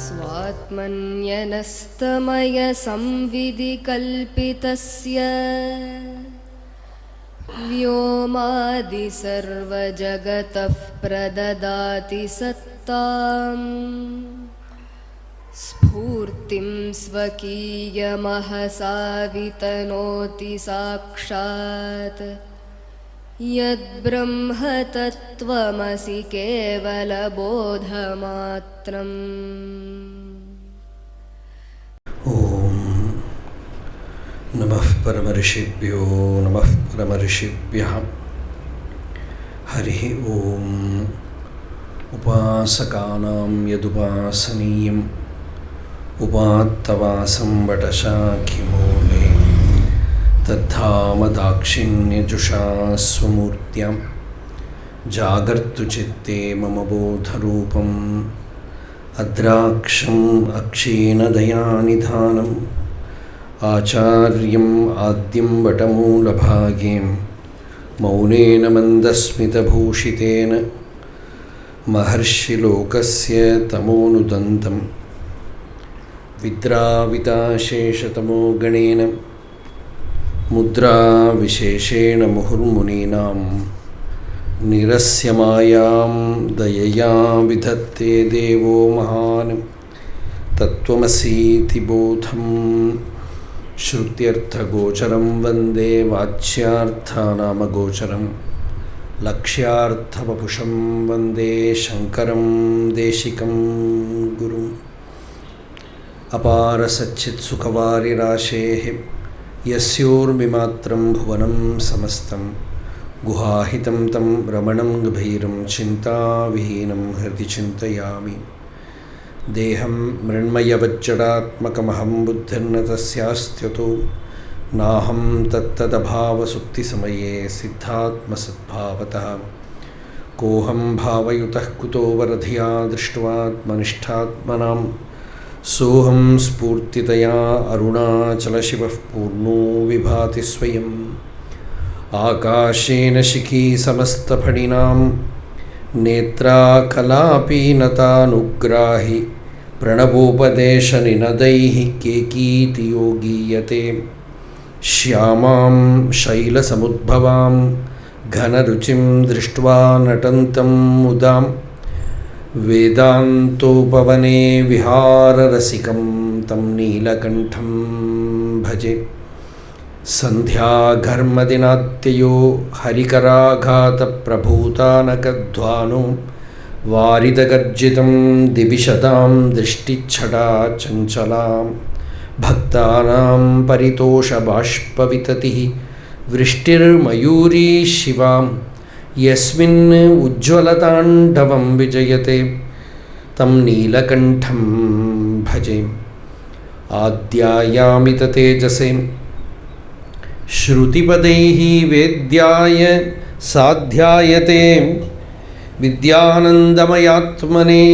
स्वात्मन्यनस्तमय संविधि कल्पितस्य व्योमादि सर्वजगतः प्रददाति सत्ताम् स्फूर्तिं स्वकीयमहसा वितनोति साक्षात् यद्ब्रह्म तत्त्वमसि केवलबोधमात्रम्। ॐ नमः परमऋषिभ्यो नमः परमऋषिभ्यः। हरिः ॐ। उपासकानां यदुपासनीयम् उपात्तवासं वटशाखिमूले तद्धाम दाक्षिण्यजुषा स्वमूर्त्यां जागर्तु चित्ते मम बोधरूपम् अद्राक्षम् अक्षीणदयानिधानम् आचार्यम् आद्यं वटमूलभागे मौनेन मन्दस्मितभूषितेन महर्षिलोकस्य तमोनुदन्तं विद्राविताशेषतमो गणेन मुद्रा विशेषेण मुहुर्मुनीनां निरस्यमायां दयया विधत्ते देवो महान् तत्त्वमसीति बोधं श्रुत्यर्थगोचरं वन्दे वाच्यार्थानामगोचरं लक्ष्यार्थवपुषं वन्दे शङ्करं देशिकं गुरुम्। अपारसच्चित्सुखवारिराशेः यस्योर्मिमात्रं भुवनं समस्तं गुहाहितं तं रमणं गभीरं चिन्ताविहीनं हृदि चिन्तयामि। देहं मृण्मयवज्जडात्मकमहं बुद्धिर्न तस्यास्त्यतो नाहं तत्तदभावसुप्तिसमये सिद्धात्मसद्भावतः कोऽहं भावयुतः कुतो वरधिया दृष्ट्वात्मनिष्ठात्मनां सोऽहं स्फूर्तितया अरुणाचलशिवः पूर्णो विभाति स्वयम् आकाशेन शिखी समस्तफणिनां नेत्राकलापि नतानुग्राहि प्रणवोपदेशनिनदैः केकीति योगीयते श्यामां शैलसमुद्भवां घनरुचिं दृष्ट्वा नटन्तं मुदां वेदान्तोपवने विहाररसिकं तं नीलकण्ठं भजे। सन्ध्याघर्मदिनात्ययो हरिकराघातप्रभूतानकध्वानो वारिदगर्जितं दिविशदां दृष्टिच्छटा चञ्चलां भक्तानां परितोषबाष्पविततिः वृष्टिर्मयूरी शिवां यस्मिन् उज्ज्वलताण्डवं विजयते तं नीलकण्ठं भजे। आद्यायामित तेजसे श्रुतिपदैः वेद्याय साध्यायते विद्यानन्दमयात्मने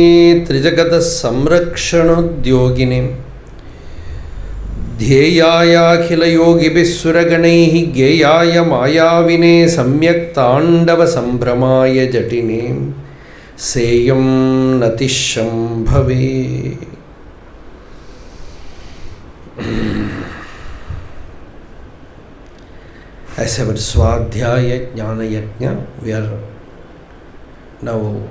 त्रिजगतः संरक्षणोद्योगिने ध्येयायाखिलयोगिभिः सुरगणैः ज्ञेयाय मायाविने सम्यक् ताण्डवसम्भ्रमाय जटिने सेयं नतिशम्भवे। As our Swadhyaya Jnana Yajna, we are now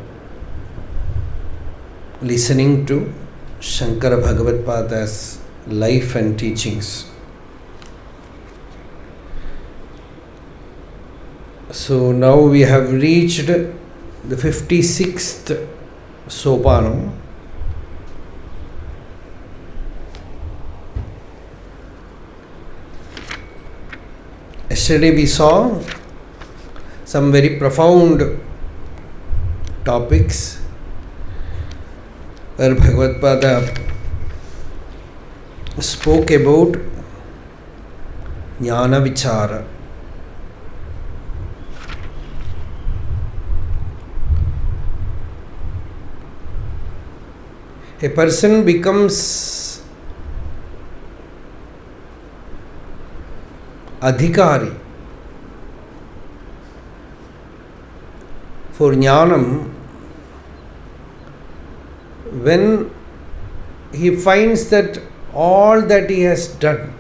listening to Shankara Bhagavad-pada's life and teachings. So now we have reached the 56th Sopāna. Yesterday we saw some very profound topics where Bhagavad-pada spoke about Jnana Vichara. A person becomes adhikari for jnanam when he finds that all that he has done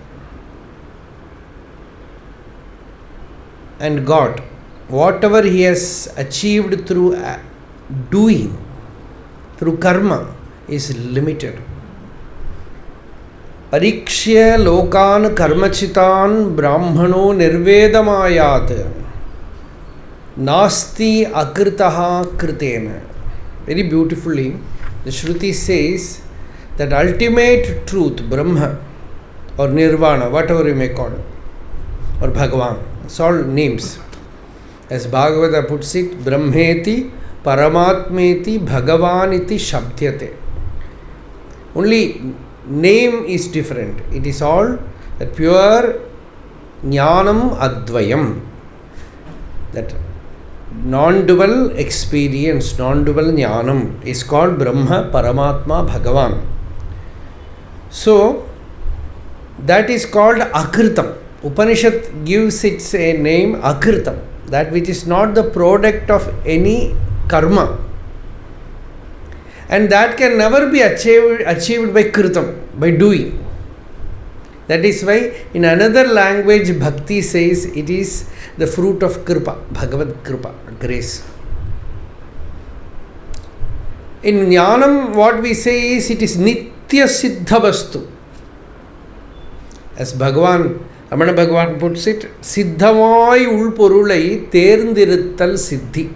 and got, whatever he has achieved through doing, through karma, is limited. Parikshya lokan karmachitan brahmano nirvedamayat nasti akritaha kritena. Very beautifully, the Shruti says that ultimate truth, Brahma or Nirvana, whatever you may call it, or Bhagavan, it's all names. As Bhagavata puts it, Brahmeti Paramatmeti Bhagavaniti Shabdyate. Only name is different. It is all the pure Jnanam Advayam. That non-dual experience, non-dual Jnanam is called Brahma, Paramatma, Bhagavan. So, that is called Akritam. Upanishad gives it a name Akritam, that which is not the product of any karma. And that can never be achieved by Kritam, by doing. That is why in another language Bhakti says it is the fruit of Kripa, Bhagavad Kripa, grace. In Jnanam, what we say is it is Nitya Siddha Vastu. As Bhagavan, Ramana Bhagavan puts it, Siddhavai ulporulai terndiruttal siddhi.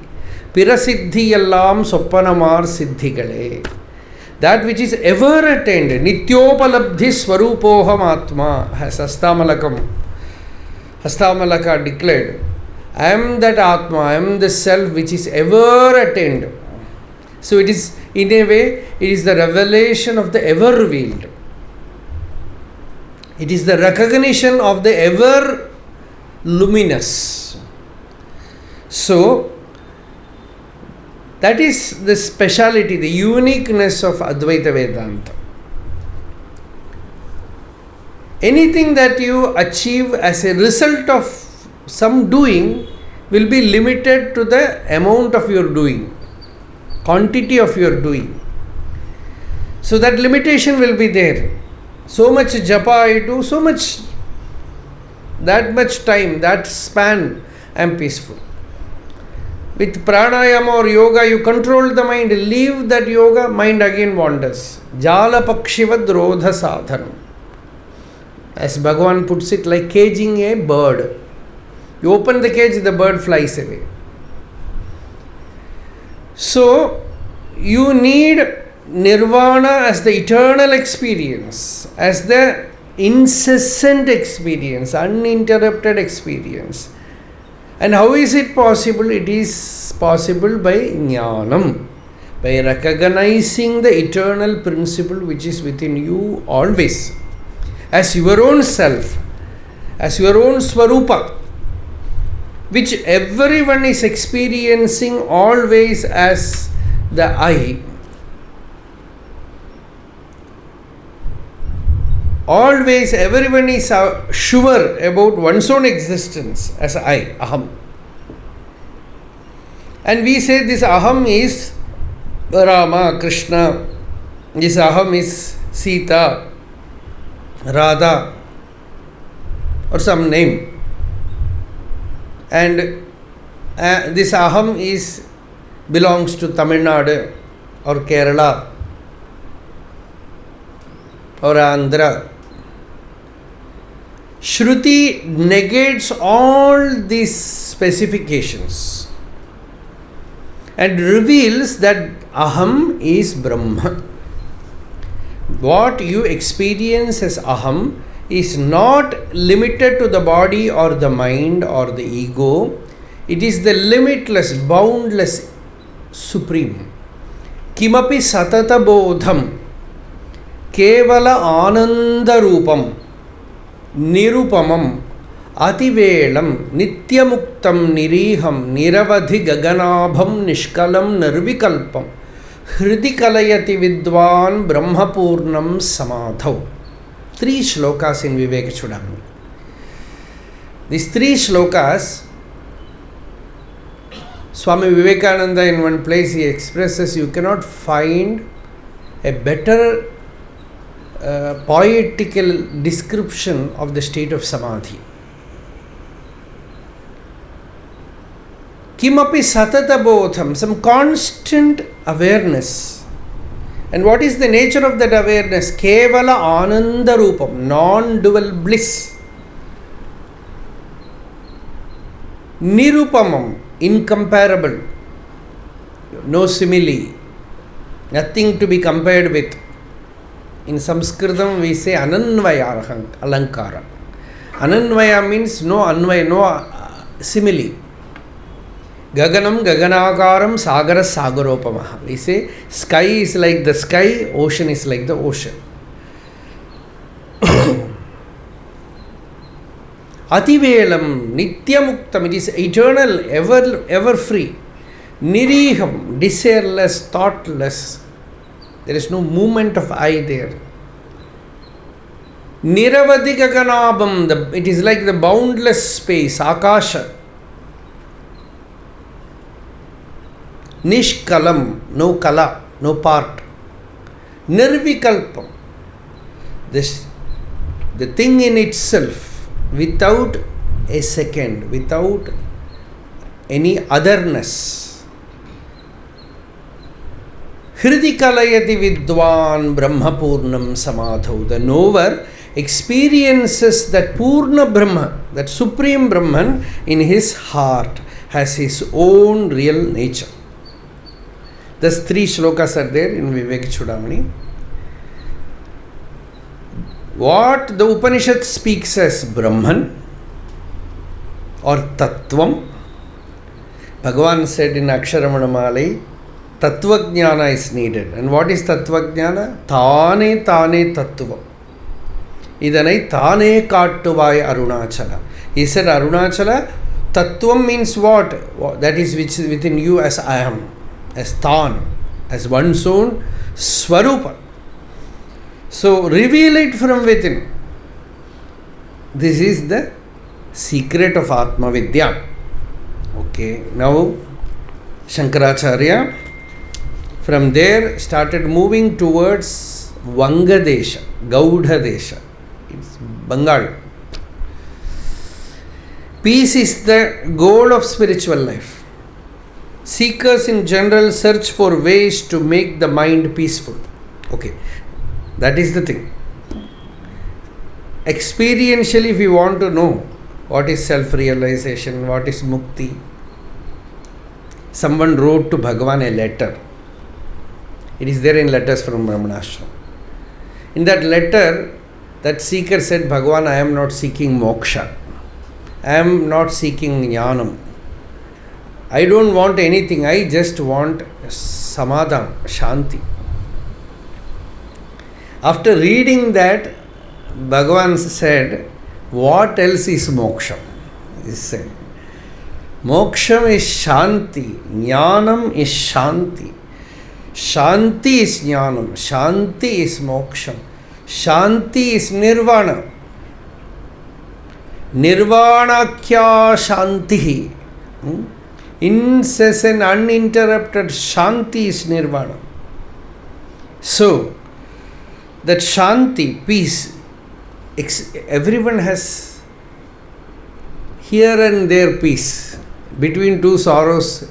Pirasiddhi yallam Sopāna-pañchakam siddhigale. That which is ever attained, Nityopalabdhi Swarupoham Atma, as Hastamalaka declared, I am that Atma, I am the self which is ever attained. So it is, in a way, it is the revelation of the ever revealed. It is the recognition of the ever luminous. So, that is the speciality, the uniqueness of Advaita Vedanta. Anything that you achieve as a result of some doing will be limited to the amount of your doing, quantity of your doing. So that limitation will be there. So much japa I do, so much, that much time, that span, I am peaceful. With pranayama or yoga, you control the mind, leave that yoga, mind again wanders. Jala pakshivad rodha sadhanam. As Bhagavan puts it, like caging a bird. You open the cage, the bird flies away. So, you need Nirvana as the eternal experience, as the incessant experience, uninterrupted experience. And how is it possible? It is possible by Jnanam, by recognizing the eternal principle which is within you always, as your own self, as your own Swarupa, which everyone is experiencing always as the I. Always everyone is sure about one's own existence as I, Aham. And we say this Aham is Rama, Krishna, this Aham is Sita, Radha, or some name. And this Aham belongs to Tamil Nadu or Kerala or Andhra. Shruti negates all these specifications and reveals that Aham is Brahma. What you experience as Aham is not limited to the body or the mind or the ego. It is the limitless, boundless, supreme. Kimapi satata bodham kevala ananda rupam nirupamam ativelam nityamuktam niriham niravadhi gaganabham nishkalam nirvikalpam hridi kalayati vidwan brahmapurnam samadhav. 3 shlokas in Vivekachudamani. These 3 shlokas, Swami Vivekananda in one place he expresses, you cannot find a better poetical description of the state of Samadhi. Kimapi satata bodham, some constant awareness. And what is the nature of that awareness? Kevala ananda rupam, non-dual bliss. Nirupamam, incomparable. No simile, nothing to be compared with. In Sanskritam we say ananvaya alankara. Ananvaya means no anvaya, no simile. Gaganam gaganakaram sagara sagaropamaha. We say sky is like the sky, ocean is like the ocean. Ativelam nityamuktam, it is eternal, ever free. Niriham, desireless, thoughtless. There is no movement of I there. Niravadi gaganabam, it is like the boundless space, akasha. Nishkalam, no kala, no part. Nirvikalpam, the thing in itself, without a second, without any otherness. Hridikalayati vidwan brahmapurnam samadho. The knower experiences that Purna Brahma, that Supreme Brahman in his heart, has his own real nature. Thus 3 shlokas are there in Vivek Chudamani. What the Upanishad speaks as Brahman or Tattvam, Bhagavan said in Aksharamanammalai, Tattvajnana is needed. And what is Tattvajnana? Thane Tattvam. Idanai Thane Kattuvai Arunachala. He said Arunachala, Tattvam means what? That is which is within you as I am, as Than, as one's own Swarupa. So reveal it from within. This is the secret of Atma Vidya. Okay, now Sankaracharya from there started moving towards Vangadesha, Gauḍas. It's Bengal. Peace is the goal of spiritual life. Seekers in general search for ways to make the mind peaceful. Okay, that is the thing. Experientially, if we want to know what is self-realization, what is mukti, someone wrote to Bhagavan a letter. It is there in letters from Ramanacharanatirtha. In that letter, that seeker said, Bhagavan, I am not seeking moksha. I am not seeking jnanam. I don't want anything. I just want samadhan, shanti. After reading that, Bhagavan said, what else is moksha? He said, moksham is shanti, jnanam is shanti. Shanti is jnanam, shanti is moksham, shanti is nirvana. Nirvanakya shantihi. Incessant, uninterrupted shanti is nirvana. So, that shanti, peace, everyone has here and there peace. Between two sorrows,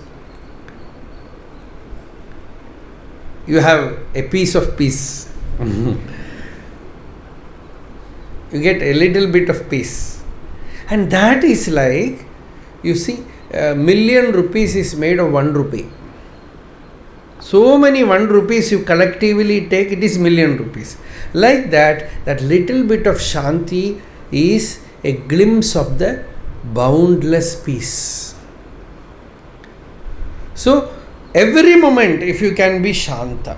you have a piece of peace. You get a little bit of peace. And that is like, you see, ₹1,000,000 is made of 1 rupee. So many 1 rupees you collectively take, it is ₹1,000,000. Like that, that little bit of shanti is a glimpse of the boundless peace. So, every moment, if you can be shanta,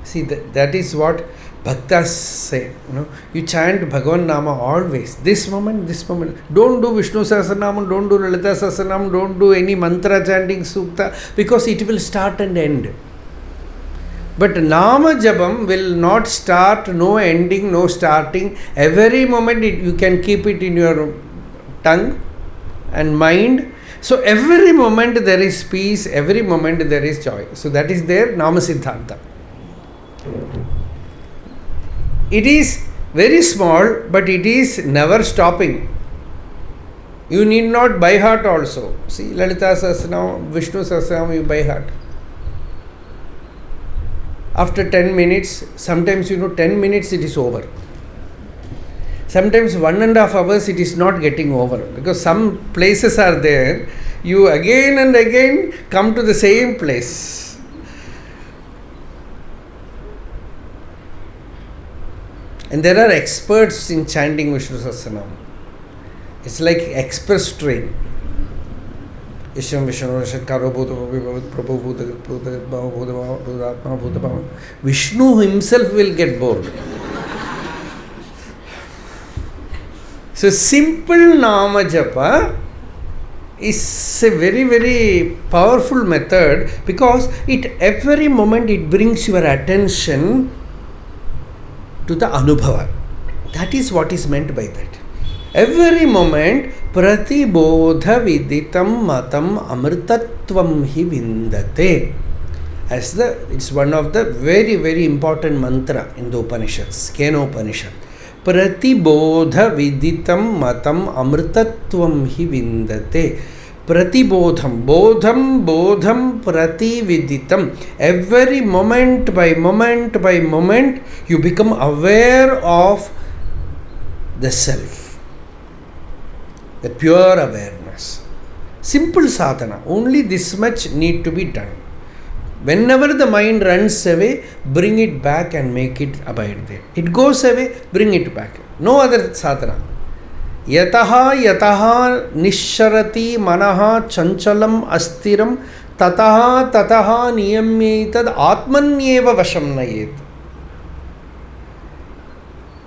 see that is what Bhaktas say. You chant Bhagavan Nama always. This moment. Don't do Vishnu Sahasranamam, don't do Lalita Sahasranamam, don't do any mantra chanting sukta, because it will start and end. But Nama Jabam will not start, no ending, no starting. Every moment you can keep it in your tongue and mind. So every moment there is peace, every moment there is joy. So that is their Nama Siddhanta. It is very small, but it is never stopping. You need not by heart also. See, Lalita Sahasranam, Vishnu Sahasranam, you by heart. After 10 minutes, sometimes 10 minutes it is over. Sometimes 1.5 hours it is not getting over, because some places are there, you again and again come to the same place. And there are experts in chanting Vishnu Sahasranam. It's like express train. Isham Vishnu Shankaro Bhuta Vishnu himself will get bored. So simple Nama Japa is a very, very powerful method, because every moment it brings your attention to the Anubhava. That is what is meant by that. Every moment, Pratibodha Viditam Matam Amrtatvam Hi Vindate. It's one of the very, very important mantra in the Upanishads, Kena Upanishad. Pratibodha Viditam Matam Amrtatvam Hi Vindate. Pratibodham, bodham, pratividitam. Every moment by moment, you become aware of the self. The pure awareness. Simple sadhana. Only this much need to be done. Whenever the mind runs away, bring it back and make it abide there. It goes away, bring it back. No other sadhana. Yataha nisharati manaha chanchalam astiram tataha niyamyetad atmanyeva vasham nayet.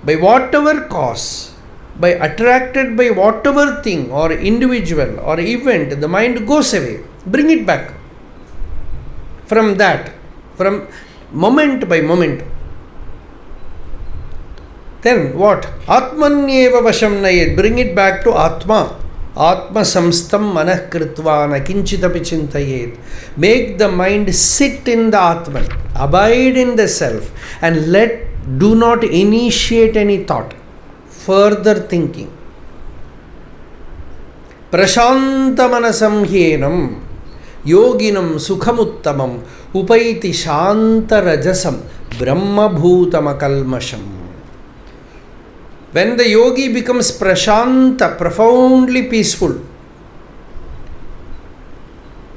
By whatever cause, by attracted by whatever thing or individual or event, the mind goes away. Bring it back. From moment by moment. Then what? Atmanyeva vasham nayet. Bring it back to Atma. Atma samstam manah kritva na kinchitapi chintayet. Make the mind sit in the Atman, abide in the self, and do not initiate any thought, further thinking. Prashanta manasam hyenam yoginam sukhamuttamam upaiti shanta rajasam brahma bhutam akalmasham. When the yogi becomes prashanta, profoundly peaceful,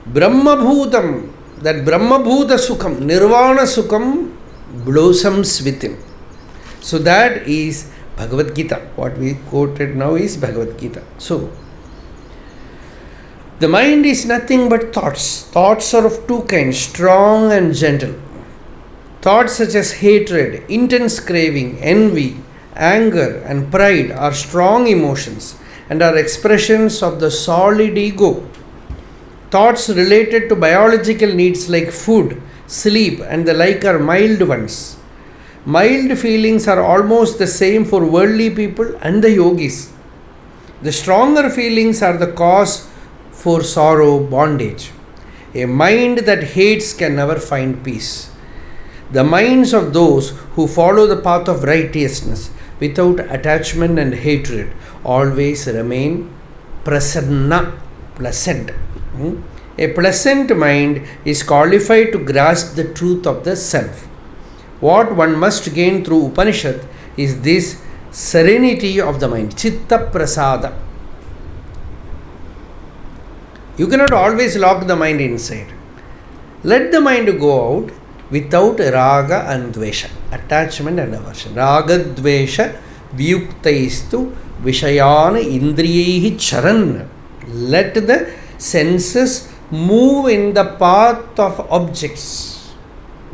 brahma bhutam, that brahma bhuta sukham, nirvana sukham blossoms within. So that is Bhagavad Gita. What we quoted now is Bhagavad Gita. So the mind is nothing but thoughts. Thoughts are of two kinds, strong and gentle. Thoughts such as hatred, intense craving, envy, anger and pride are strong emotions and are expressions of the solid ego. Thoughts related to biological needs like food, sleep and the like are mild ones. Mild feelings are almost the same for worldly people and the yogis. The stronger feelings are the cause for sorrow, bondage. A mind that hates can never find peace. The minds of those who follow the path of righteousness without attachment and hatred always remain prasanna, pleasant. A pleasant mind is qualified to grasp the truth of the self. What one must gain through Upanishad is this serenity of the mind, chitta prasada. You cannot always lock the mind inside. Let the mind go out without raga and dvesha, attachment and aversion. Raga dvesha vyuktaistu vishayana indriyehi charan. Let the senses move in the path of objects.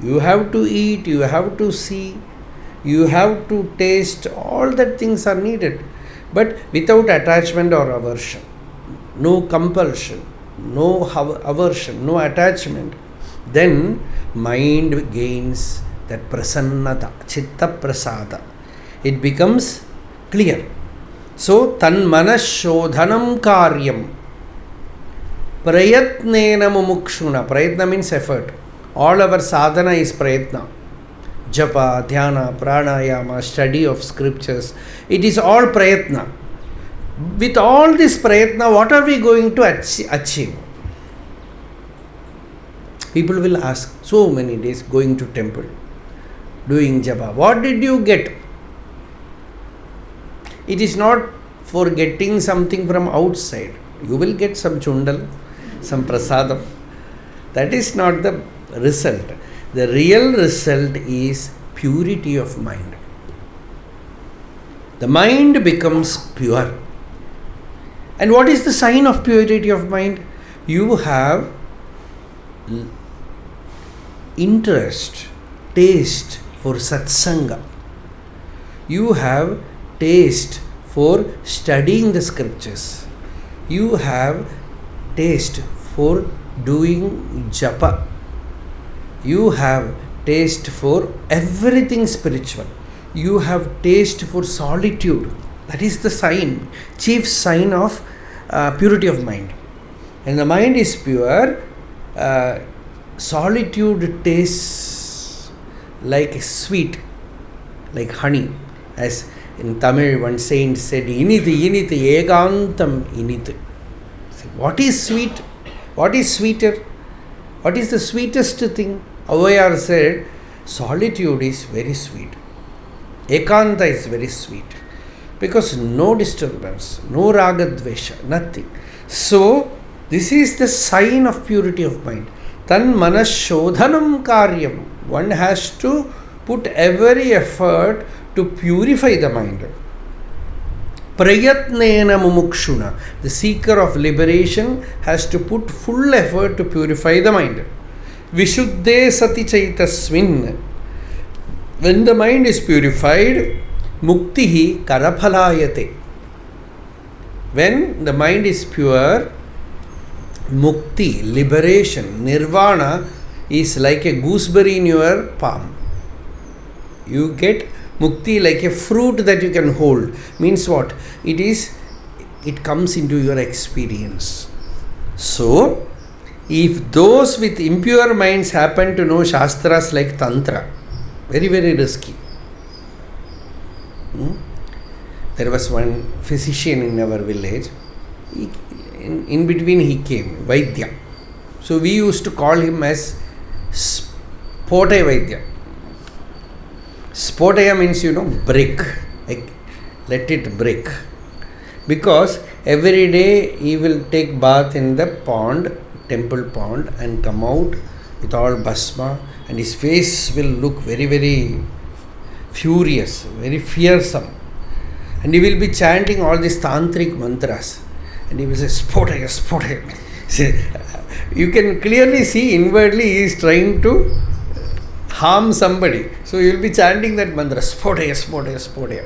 You have to eat, you have to see, you have to taste, all that things are needed, but without attachment or aversion. No compulsion, no aversion, no attachment. Then mind gains that prasannata, chitta prasada. It becomes clear. So, tan manas shodhanam karyam prayatnena mumukshuna. Prayatna means effort. All our sadhana is prayatna. Japa, Dhyāna, Pranayama, study of scriptures. It is all prayatna. With all this prayatna, what are we going to achieve? People will ask, so many days going to temple, doing japa. What did you get? It is not for getting something from outside. You will get some chundal, some prasadam. That is not the result. The real result is purity of mind. The mind becomes pure. And what is the sign of purity of mind? You have interest, taste for satsanga. You have taste for studying the scriptures. You have taste for doing japa. You have taste for everything spiritual. You have taste for solitude. That is the sign, chief sign of purity of mind. And the mind is pure, solitude tastes like sweet, like honey. As in Tamil, one saint said, Inithu ekantam inithu. What is sweet? What is sweeter? What is the sweetest thing? Avayar said, solitude is very sweet. Ekanta is very sweet. Because no disturbance, no ragadvesha, nothing. So, this is the sign of purity of mind. Tan manas shodhanam karyam. One has to put every effort to purify the mind. Prayatnena mumukshuna. The seeker of liberation has to put full effort to purify the mind. Vishuddhe sati chaitasmin. When the mind is purified, muktihi karaphalayate. When the mind is pure, mukti, liberation, nirvana is like a gooseberry in your palm. You get mukti like a fruit that you can hold. Means what? It comes into your experience. So, if those with impure minds happen to know shastras like tantra, very, very risky. There was one physician in our village. In between he came, Vaidya. So we used to call him as Spotaya Vaidya. Spotaya means, break. Let it break. Because every day he will take bath in the pond, temple pond, and come out with all bhasma, and his face will look very, very furious, very fearsome. And he will be chanting all these tantric mantras. And he will say, Spotaya, Spotaya. You can clearly see inwardly he is trying to harm somebody. So he will be chanting that mantra, Spotaya, Spotaya, Spotaya.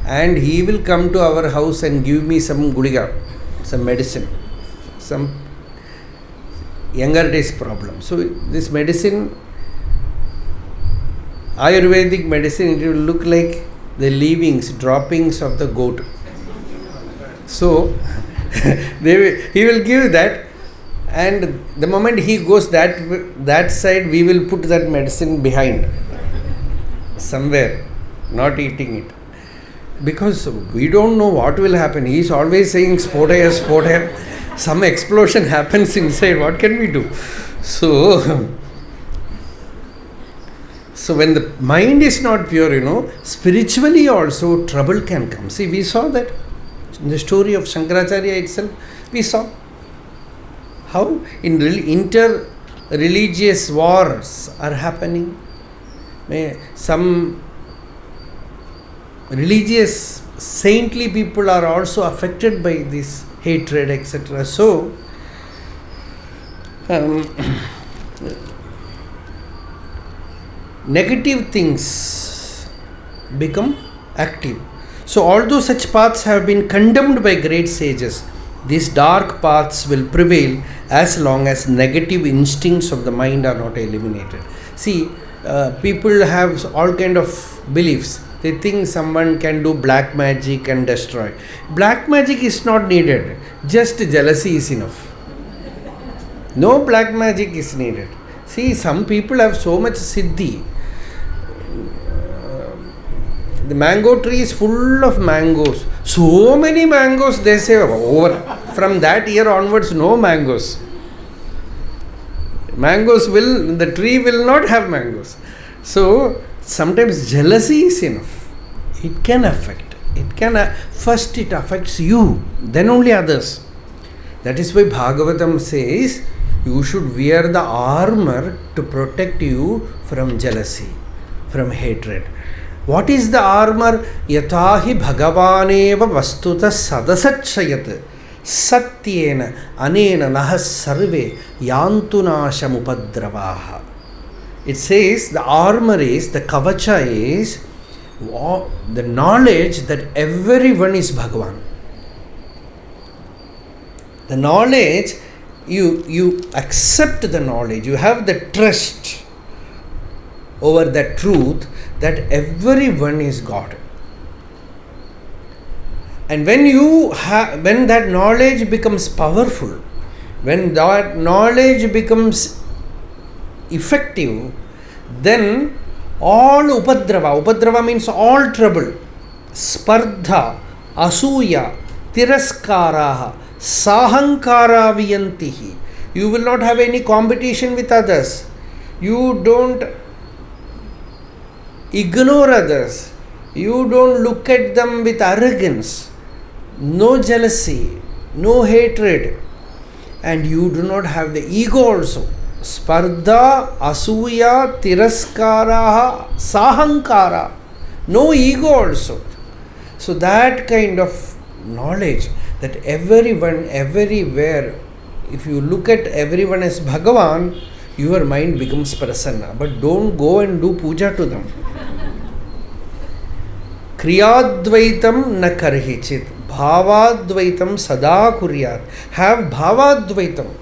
And he will come to our house and give me some guliga, some medicine, some younger days problem. So this medicine, Ayurvedic medicine, it will look like the leavings, droppings of the goat. So he will give that, and the moment he goes that side, we will put that medicine behind somewhere, not eating it, because we don't know what will happen. He is always saying Spotaya, Spotaya. Some explosion happens inside. What can we do? So when the mind is not pure, spiritually also trouble can come. See, we saw that in the story of Sankaracharya itself. We saw how inter-religious wars are happening. Some religious, saintly people are also affected by this hatred, etc. So, negative things become active. So, although such paths have been condemned by great sages, these dark paths will prevail as long as negative instincts of the mind are not eliminated. See, people have all kind of beliefs. They think someone can do black magic and destroy. Black magic is not needed. Just jealousy is enough. No black magic is needed. See, some people have so much siddhi. The mango tree is full of mangoes. So many mangoes, they say, over. From that year onwards, no mangoes. The tree will not have mangoes. So, sometimes jealousy is enough. It can affect. First it affects you, then only others. That is why Bhagavatam says, you should wear the armor to protect you from jealousy, from hatred. What is the armor? Yatahi bhagavaneva vastuta sadasachayat satyena anena nahas sarve yantunasham upadravaha. It says the armor is, the kavacha is the knowledge that everyone is Bhagavan. The knowledge, you accept the knowledge, you have the trust over that truth that everyone is God. And when that knowledge becomes powerful, when that knowledge becomes effective, then all upadrava means all trouble, spardha, asuya, tiraskaraha, sahankara viyantihi. You will not have any competition with others. You don't ignore others. You don't look at them with arrogance. No jealousy, no hatred. And you do not have the ego also. Spardha, asuya, tiraskara, sahankara. No ego also. So that kind of knowledge that everyone, everywhere, if you look at everyone as Bhagavan, your mind becomes prasanna. But don't go and do puja to them. Kriyadvaitam na karhichit. Bhavadvaitam sada kuryat. Have bhavadvaitam.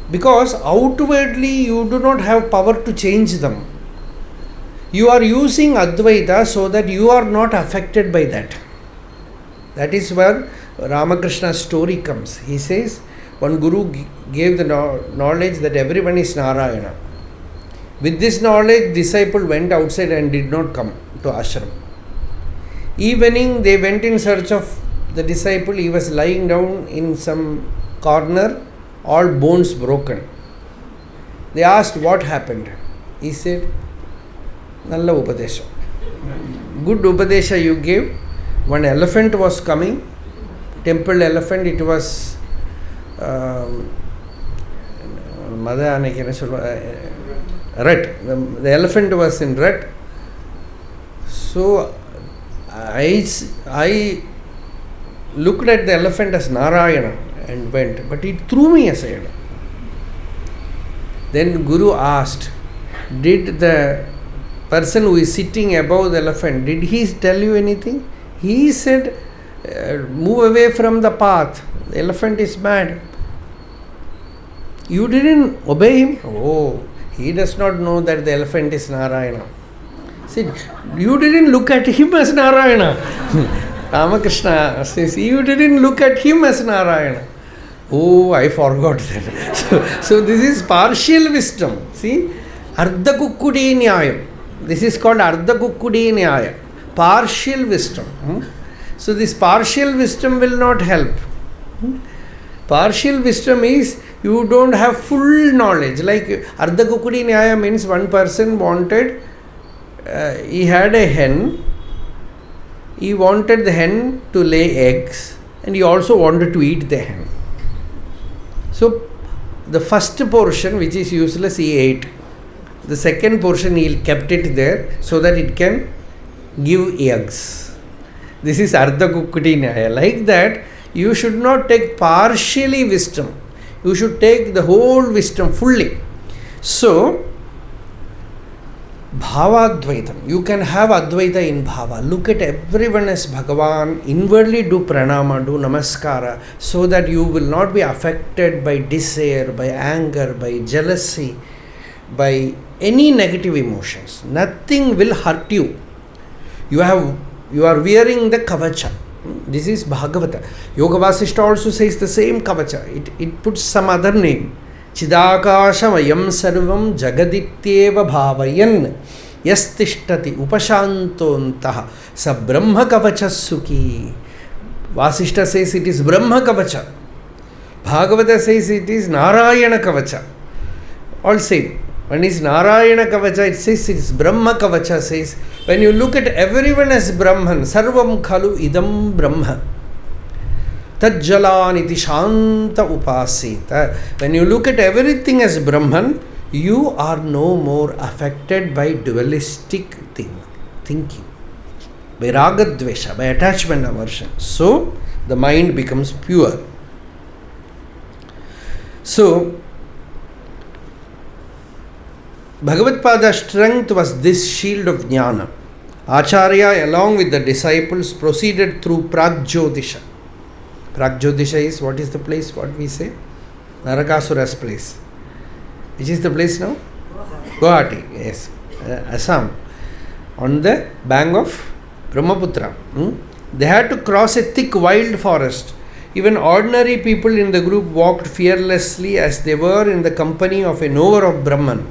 Because outwardly you do not have power to change them. You are using Advaita so that you are not affected by that. That is where Ramakrishna's story comes. He says, one guru gave the knowledge that everyone is Narayana. With this knowledge, disciple went outside and did not come to ashram. Evening, they went in search of the disciple. He was lying down in some corner, all bones broken. They asked what happened. He said, Nalla Upadesha. Good Upadesha you gave. One elephant was coming, temple elephant, it was rat. The elephant was in rat. So I looked at the elephant as Narayana and went, but it threw me aside. Then Guru asked, did the person who is sitting above the elephant, did he tell you anything? He said, move away from the path. The elephant is mad. You didn't obey him? Oh, he does not know that the elephant is Narayana. See, you didn't look at him as Narayana. Ramakrishna says, you didn't look at him as Narayana. Oh, I forgot that. So this is partial wisdom. See, Ardha Kukkudi Nyayam. This is called Ardha Kukkudi Nyaya. Partial wisdom. So this partial wisdom will not help. Partial wisdom is you don't have full knowledge. Like Ardha Kukkudi Nyaya means one person wanted, he had a hen, he wanted the hen to lay eggs and he also wanted to eat the hen. So the first portion, which is useless, he ate. The second portion he kept it there so that it can give eggs. This is Ardha Kukkudi Nyaya. Like that, you should not take partially wisdom. You should take the whole wisdom fully. So, Bhavadvaitam. You can have Advaita in Bhava. Look at everyone as Bhagavan. Inwardly do pranama, do namaskara, so that you will not be affected by desire, by anger, by jealousy, by any negative emotions. Nothing will hurt you. You are wearing the kavacha. This is Bhagavata. Yoga Vasishta also says the same kavacha. It puts some other name. Chidakashamayam sarvam jagadityeva bhavayan yastishtati upashantontaha sa brahma kavacha sukhi. Vasishta says it is Brahma Kavacha. Bhagavata says it is Narayana Kavacha. All same. One is Narayana Kavacha, it says it is Brahma Kavacha, says when you look at everyone as Brahman, Sarvam Khalu Idam Brahma. Tajjalaniti Shanta Upasita. When you look at everything as Brahman, you are no more affected by dualistic thinking. By ragadvesha, by attachment aversion. So, the mind becomes pure. So, Bhagavad-pada's strength was this shield of jnana. Acharya, along with the disciples, proceeded through Pragjyotisha. Pragjyotisha is, what is the place, what we say? Narakasura's place. Which is the place now? Guwahati, yes. Assam. On the bank of Brahmaputra. They had to cross a thick wild forest. Even ordinary people in the group walked fearlessly as they were in the company of a knower of Brahman,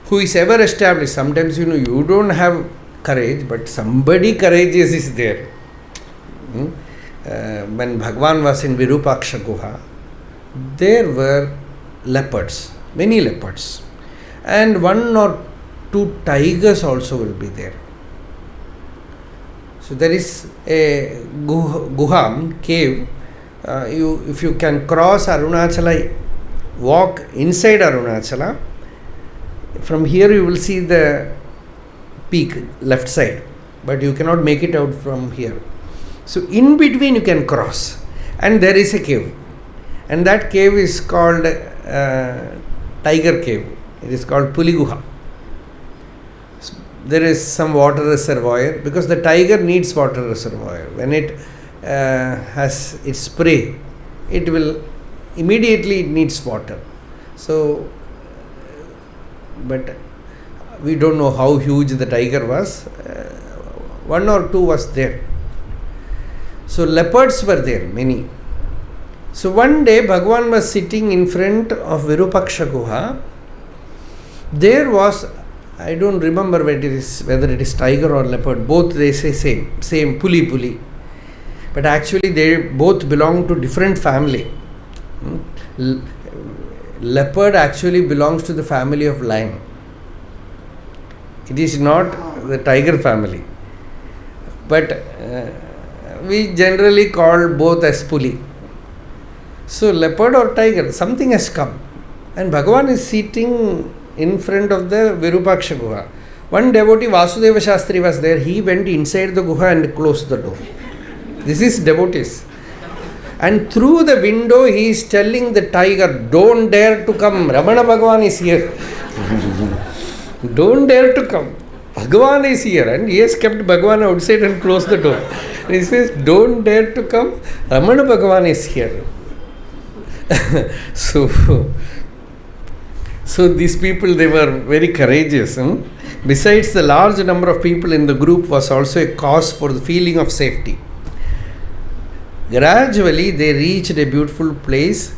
who is ever established. Sometimes you don't have courage, but somebody courageous is there. When Bhagavan was in Virupaksha Guha, there were leopards, many leopards, and 1 or 2 tigers also will be there. So there is a guha, cave. If you can cross Arunachala, walk inside Arunachala, from here you will see the peak left side, but you cannot make it out from here. So in between you can cross, and there is a cave, and that cave is called Tiger Cave. It is called Puli Guha. There is some water reservoir, because the tiger needs water reservoir. When it has its prey, it will immediately needs water. So, but we don't know how huge the tiger was. 1 or 2 was there. So leopards were there, many. So one day Bhagavan was sitting in front of Virupaksha Guha. There was, I don't remember whether it is tiger or leopard. Both they say same puli. But actually they both belong to different family. Leopard actually belongs to the family of lion. It is not the tiger family. But we generally call both as puli. So leopard or tiger, something has come. And Bhagavan is sitting in front of the Virupaksha Guha. One devotee, Vasudeva Shastri, was there. He went inside the Guha and closed the door. This is devotees. And through the window he is telling the tiger, don't dare to come. Ramana Bhagavan is here. Don't dare to come. Bhagavan is here. And he has kept Bhagavan outside and closed the door. And he says, don't dare to come. Ramana Bhagavan is here. So these people, they were very courageous. Besides, the large number of people in the group was also a cause for the feeling of safety. Gradually, they reached a beautiful place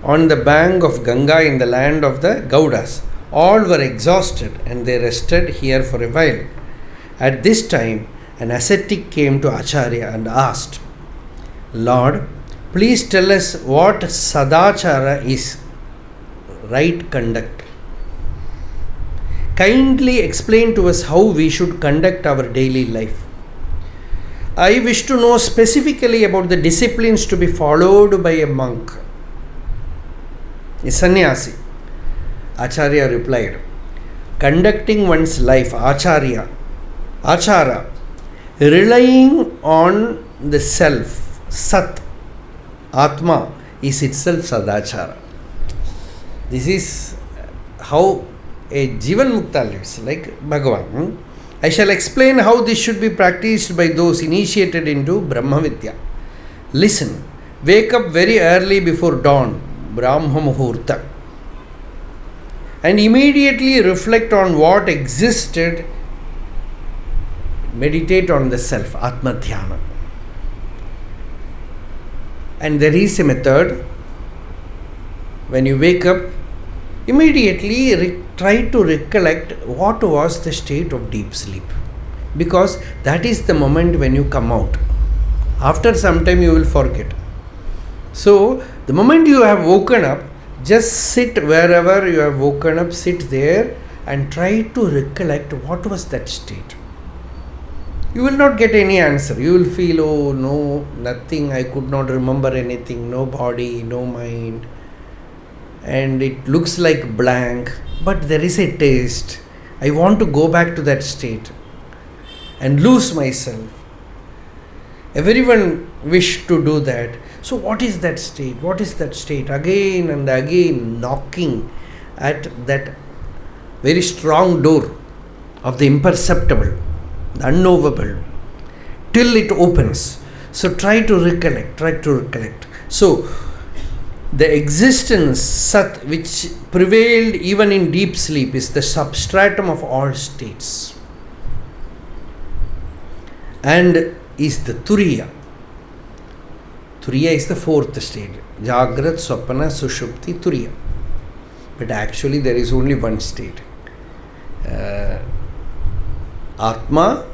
on the bank of Ganga in the land of the Gauḍas. All were exhausted and they rested here for a while. At this time, an ascetic came to Acharya and asked, Lord, please tell us what Sadachara is, right conduct. Kindly explain to us how we should conduct our daily life. I wish to know specifically about the disciplines to be followed by a monk, a sannyasi. Acharya replied, conducting one's life, achara, relying on the self, sat, atma, is itself sadachara. This is how a Jivan Mukta lives, like Bhagavan. I shall explain how this should be practiced by those initiated into Brahma Vidya. Listen, wake up very early before dawn, Brahma Muhurta, and immediately reflect on what existed. Meditate on the self, Atma Dhyāna. And there is a method. when you wake up, immediately try to recollect what was the state of deep sleep, because that is the moment when you come out. After some time you will forget. So the moment you have woken up, just sit wherever you have woken up, sit there and try to recollect what was that state. You will not get any answer. You will feel, oh no, nothing, I could not remember anything, no body, no mind, and it looks like blank, but there is a taste. I want to go back to that state and lose myself. Everyone wish to do that. So what is that state? What is that state? Again and again knocking at that very strong door of the imperceptible, the unknowable, till it opens. So try to recollect. So the existence, Sat, which prevailed even in deep sleep, is the substratum of all states and is the Turiya. Turiya is the fourth state. Jagrat, Sopana, Sushupti, Turiya. But actually there is only one state. Atma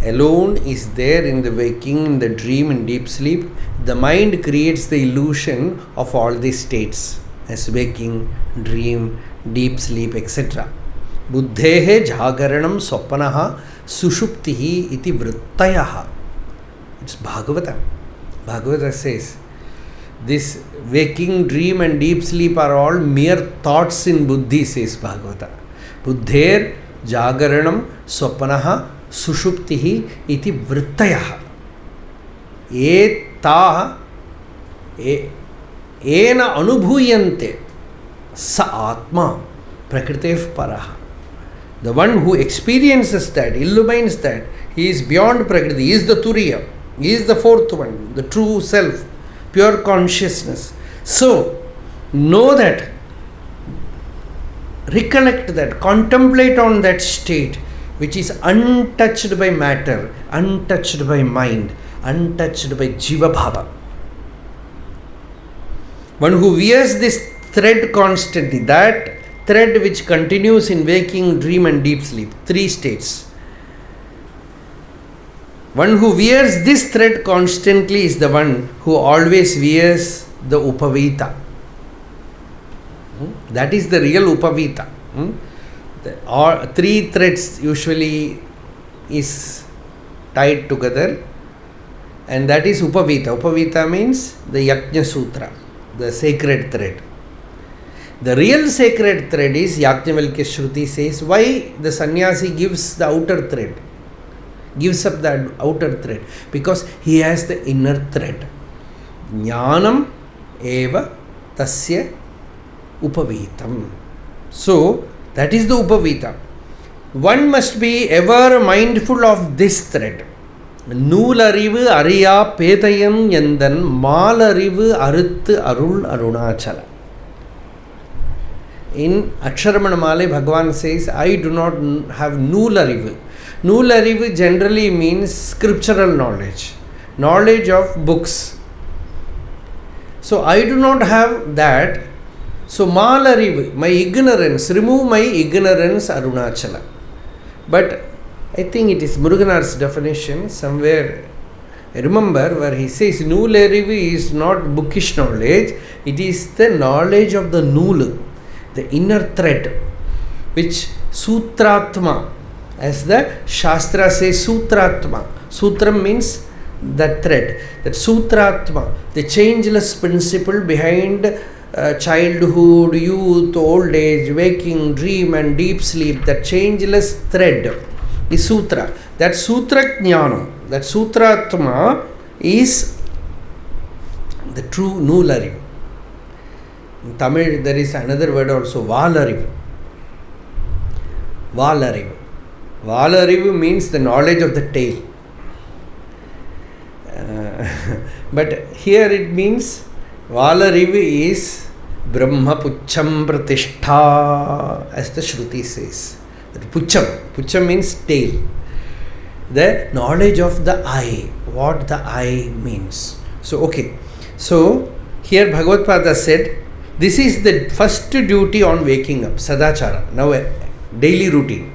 alone is there in the waking, in the dream, in deep sleep. The mind creates the illusion of all these states as waking, dream, deep sleep, etc. Buddhehe jagaranam sopanaha sushuptihi iti vrittayaha. It's Bhagavata. Bhagavata says this waking, dream and deep sleep are all mere thoughts in buddhi, says Bhagavata. Buddher jagaranam sopanaha sushuptihi iti vrittayaha. Etaha ena anubhuyante sa atma prakritev paraha. The one who experiences that, illumines that, he is beyond Prakriti, he is the Turiya, he is the fourth one, the true self, pure consciousness. So, know that, recollect that, contemplate on that state which is untouched by matter, untouched by mind, untouched by Jiva Bhava. One who wears this thread constantly, that thread which continues in waking, dream and deep sleep, three states. One who wears this thread constantly is the one who always wears the Upavita. That is the real Upavita. Three threads usually is tied together, and that is Upavita. Upavita means the Yajna Sutra, the sacred thread. The real sacred thread is, Yajnavalkya Shruti says, why the sannyasi gives the outer thread, gives up the outer thread, because he has the inner thread. Jnanam eva tasya upavitam. So that is the Upavita. One must be ever mindful of this thread. Noolarivu ariya petayam yandan malarivu aruthu arul arunachala. In Ramanacharanatirtha, Bhagavan says, I do not have Noolarivu. Noolarivu generally means scriptural knowledge, knowledge of books. So I do not have that. So Malarivu, my ignorance, remove my ignorance, Arunachala. But I think it is Muruganar's definition somewhere. I remember where he says Noolarivu is not bookish knowledge, it is the knowledge of the Nool, the inner thread, which Sutratma, as the Shastra says, Sutratma. Sutram means that thread, that Sutratma, the changeless principle behind childhood, youth, old age, waking, dream and deep sleep, that changeless thread is Sutra. That Sutra Jnanam, that Sutratma is the true Noolarivu. In Tamil there is another word also, Valarivu. Valarivu. Valarivu means the knowledge of the tail. But here it means Valarivu is Brahma Pucham Pratishtha, as the Shruti says. That Pucham means tail. The knowledge of the I, what the I means. So, okay. So, here Bhagavad Pada said, This is the first duty on waking up, sadachara. Now a daily routine.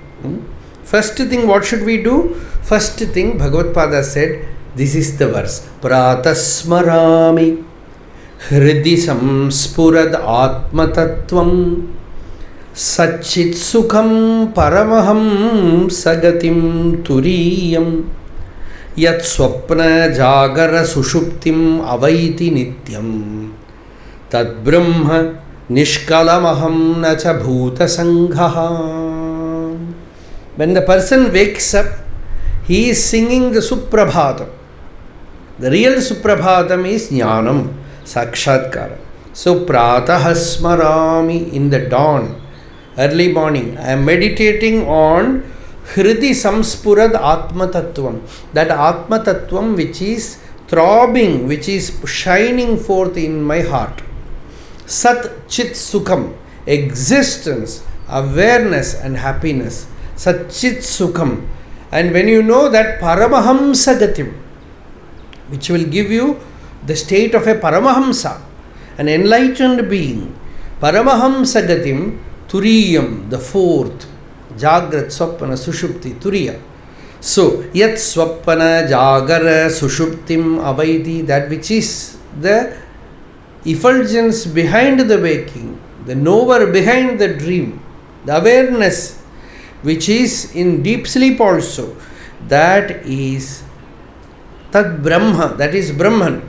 First thing, what should we do? First thing, Bhagavad Pada said, this is the verse. Pratasmarami hridi samspurad atmatattvam Satchit sukham paramaham sagatim turiyam Yat swapna jagara sushuptim avaiti nityam Tad brahma nishkalamaham nacha bhuta sanghaha. When the person wakes up, he is singing the Suprabhatam. The real Suprabhatam is Jnanam, Sakshatkara. So Pratah Smarami, in the dawn, early morning, I am meditating on Hridi Samspurad Atma Tattvam. That Atma Tattvam which is throbbing, which is shining forth in my heart. Sat Chit Sukham, existence, awareness and happiness. Sat Chit Sukham. And when you know that Paramahamsa Gatim, which will give you the state of a Paramahamsa, an enlightened being, Paramahamsa Gatim, Turiyam, the fourth, Jagrat, Swapana, Sushupti, Turiya. So, Yat Swapana, Jagara, Sushuptim, Avaiti, that which is the effulgence behind the waking, the knower behind the dream, the awareness which is in deep sleep also, that is Tad Brahma, that is Brahman.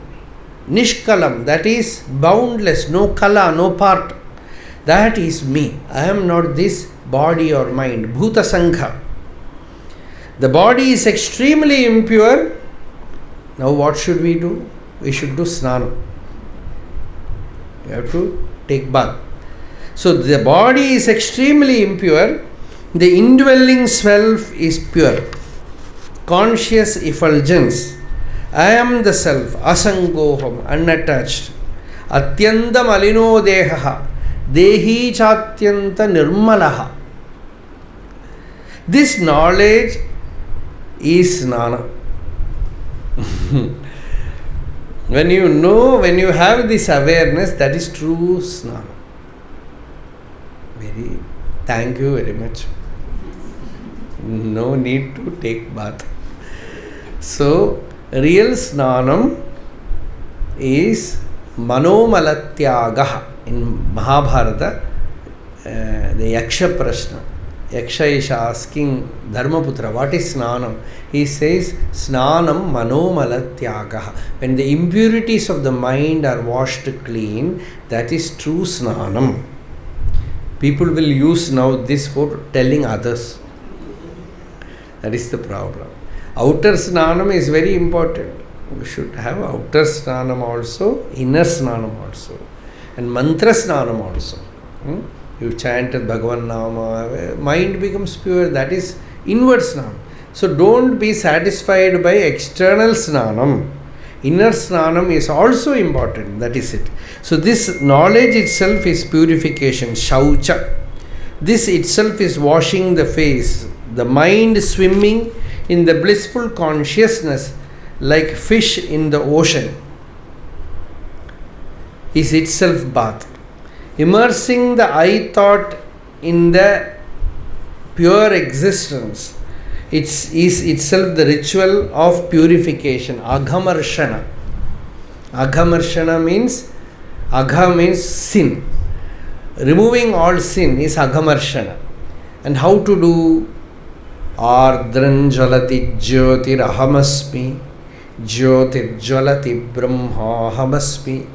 Nishkalam, that is boundless, no kala, no part. That is me. I am not this body or mind. Bhuta Sangha. The body is extremely impure. Now what should we do? We should do snana. We have to take bath. So the body is extremely impure. The indwelling self is pure. Conscious effulgence. I am the self. Asangoham, unattached. Atyanta malino dehaha. Dehi chatyanta nirmalaha. This knowledge is snana. When you know, when you have this awareness, that is true snana. Thank you very much. No need to take bath. So, real snanam is manomalatyagaha. In Mahabharata, the Yaksha Prashna, Yaksha is asking Dharmaputra, what is snanam? He says, snanam manomalatyagaha. When the impurities of the mind are washed clean, that is true snanam. People will use now this for telling others. That is the problem. Outer snanam is very important. You should have outer snanam also, inner snanam also, and mantra snanam also. You chanted Bhagavan Nama, mind becomes pure. That is inward snanam. So don't be satisfied by external snanam. Inner snanam is also important. That is it. So this knowledge itself is purification, shaucha. This itself is washing the face. The mind swimming in the blissful consciousness like fish in the ocean is itself bath. Immersing the I thought in the pure existence, it is itself the ritual of purification. Aghamarshana. Aghamarshana means, agha means sin. Removing all sin is aghamarshana. And how to do? Ardran jalati jyotir ahamasmi, jyotir jalati brahma ahamasmi,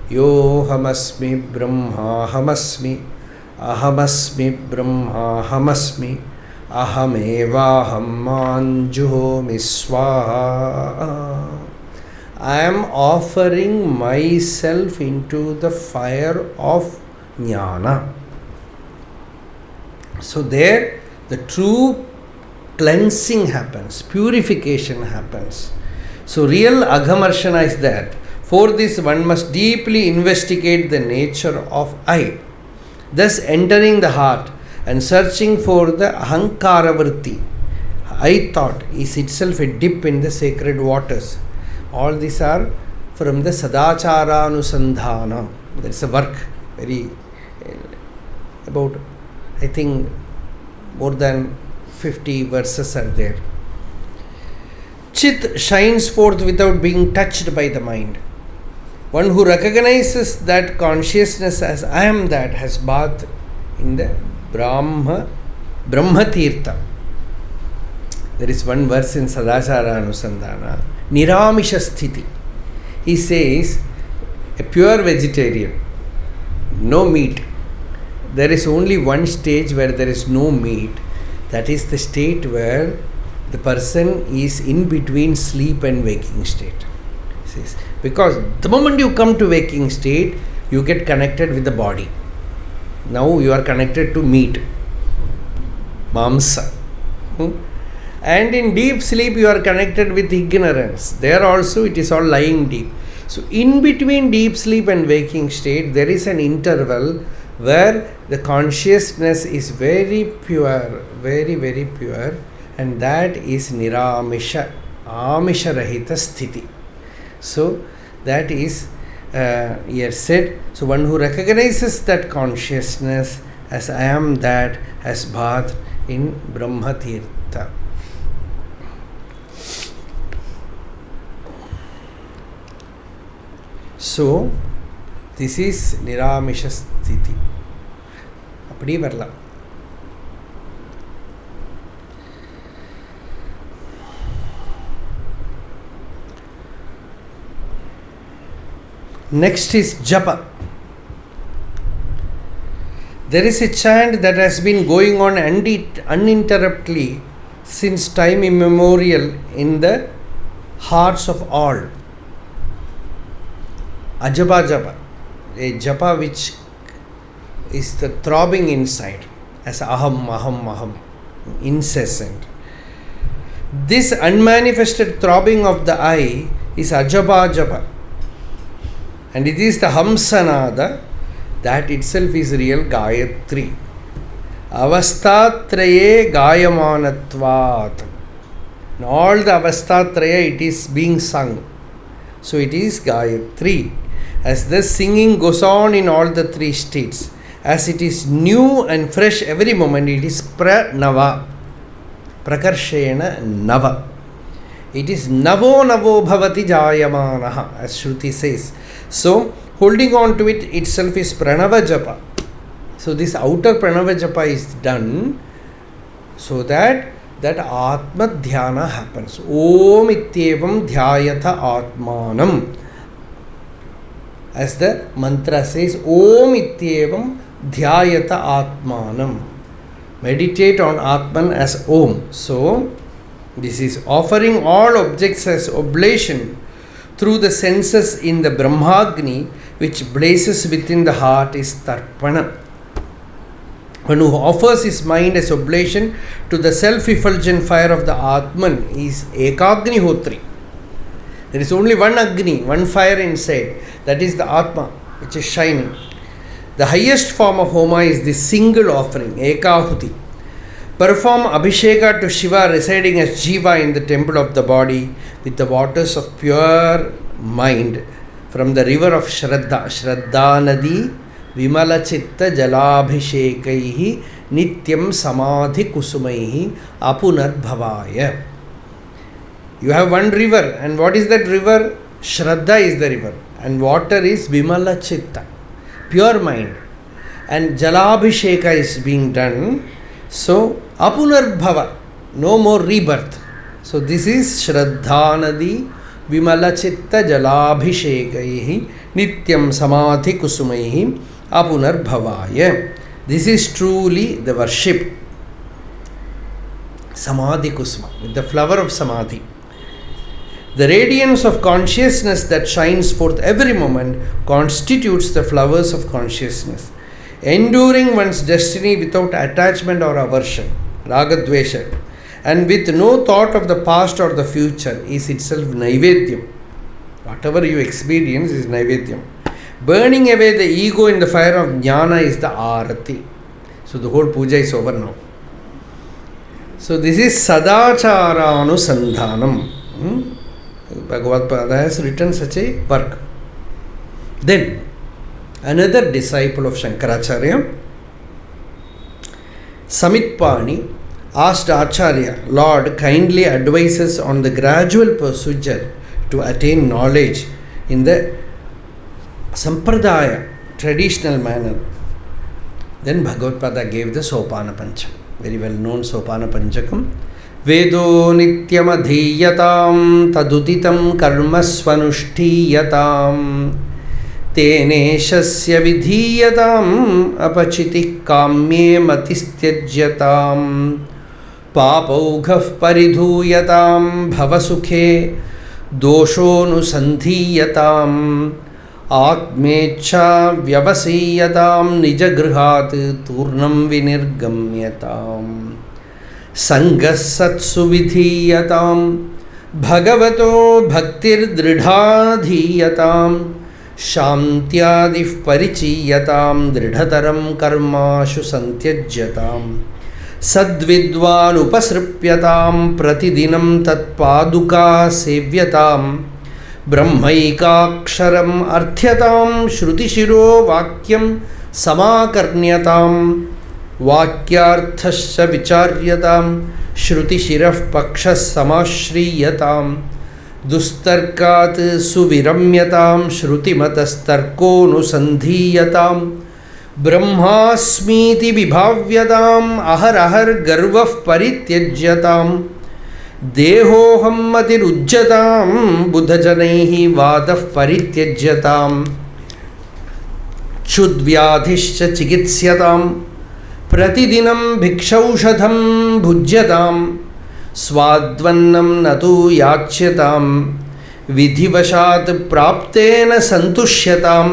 yo hamasmi brahma ahamasmi, ahamasmi brahma ahamasmi, ahamevaham manjuhomi swaha. I am offering myself into the fire of jnana. So there the true cleansing happens, purification happens. So real aghamarshana is that. For this one must deeply investigate the nature of I, thus entering the heart and searching for the ahankara vritti. I thought is itself a dip in the sacred waters. All these are from the sadachara anusandhana. There is a work very about, I think, more than 50 verses are there. Chit shines forth without being touched by the mind. One who recognizes that consciousness as I am that has bath in the Brahmatirtha. There is one verse in Sadachara Anusandhana, Niramisha Sthiti. He says, a pure vegetarian, no meat. There is only one stage where there is no meat. That is the state where the person is in between sleep and waking state. He says, because the moment you come to waking state, you get connected with the body. Now you are connected to meat, mamsa. And in deep sleep you are connected with ignorance. There also it is all lying deep. So in between deep sleep and waking state, there is an interval where the consciousness is very pure, very, very pure, and that is Niramisha, Amisha Rahita Sthiti. So that is here said. So one who recognizes that consciousness as I am that has bathed in Brahmatirtha. So this is Niramisha Sthiti. அப்படி வரலாம். Next is Japa. There is a chant that has been going on uninterruptedly since time immemorial in the hearts of all. Ajapa Japa, a japa which is the throbbing inside as aham, aham, aham, incessant. This unmanifested throbbing of the I is Ajapa Japa, and it is the Hamsanada that itself is real Gayatri. Avastatraye Gayamanatvat. In all the Avastatraya it is being sung. So it is Gayatri. As the singing goes on in all the three states, as it is new and fresh every moment, it is Pranava. Prakarshena Nava. It is Navo Navo Bhavati Jayamanaha, as Shruti says. So, holding on to it itself is Pranava Japa. So, this outer Pranava Japa is done so that Atma Dhyana happens. Om Ityevam Dhyayatha Atmanam. As the mantra says, Om Ityevam Dhyayatha Atmanam. Meditate on Atman as Om. So, this is offering all objects as oblation through the senses in the Brahmagni, which blazes within the heart, is Tarpana. One who offers his mind as oblation to the self-effulgent fire of the Atman is Ekagni Hotri. There is only one Agni, one fire inside. That is the Atma, which is shining. The highest form of Homa is the single offering, Ekahuti. Perform Abhisheka to Shiva residing as Jiva in the temple of the body with the waters of pure mind from the river of Shraddha. Shraddha Nadi Vimala Chitta Jalabhishekaihi Nityam Samadhi Kusumaihi Apunad Bhavaya. You have one river, and what is that river? Shraddha is the river, and water is Vimala Chitta, pure mind, and Jalabhisheka is being done. So Apunarbhava, no more rebirth. So this is Shraddha Nadi Vimala Chitta Jalabhishekaihi Nityam Samadhi Kusumaihi Apunarbhavaya. This is truly the worship. Samadhi Kusuma, with the flower of Samadhi. The radiance of consciousness that shines forth every moment constitutes the flowers of consciousness. Enduring one's destiny without attachment or aversion, Ragadvesha, and with no thought of the past or the future is itself Naivedyam. Whatever you experience is Naivedyam. Burning away the ego in the fire of Jnana is the Arati. So the whole puja is over now. So this is Sadachara Anusandhanam. Bhagavad Pada has written such a work. Then, another disciple of Sankaracharya, Samitpani, asked Acharya, Lord, kindly advise us on the gradual procedure to attain knowledge in the Sampradaya, traditional manner. Then Bhagavad-pada gave the Sopāna-pañchakam, very well known Sopāna-pañchakam. Vedo nityam adhiyatam taduditam karmasvanushtiyatam teneshasya vidhiyatam apachiti kamye matistyajyatam papaughav paridhuyatam bhavasukhe doshonusandhiyatam atmecha vyavasiyatam nijagrihat turnam vinirgamyatam sangasatsu vidhiyatam bhagavato bhaktir dridhadhiyatam shantyadif parichiyatam dridhataram karmashu santyajyatam sadvidvan upasripyatam pratidinam tatpaduka sevyatam brahmaikaksharam arthyatam shrutishiro vakyam samakarnyatam vakyarthasya vicharyatam shrutishirah pakshas samashriyatam dustarkat suviramyatam shrutimatastarko nusandhiyatam brahmasmiti vibhavyatam ahar garvah parityajyatam dehoham matirujjatam buddhajanaihi vadah parityajyatam chudvyadhishcha chikitsyatam pratidinam bhikshaushadham bhujyatam swadvannam natu yachyatam vidhivashat praptena santushyatam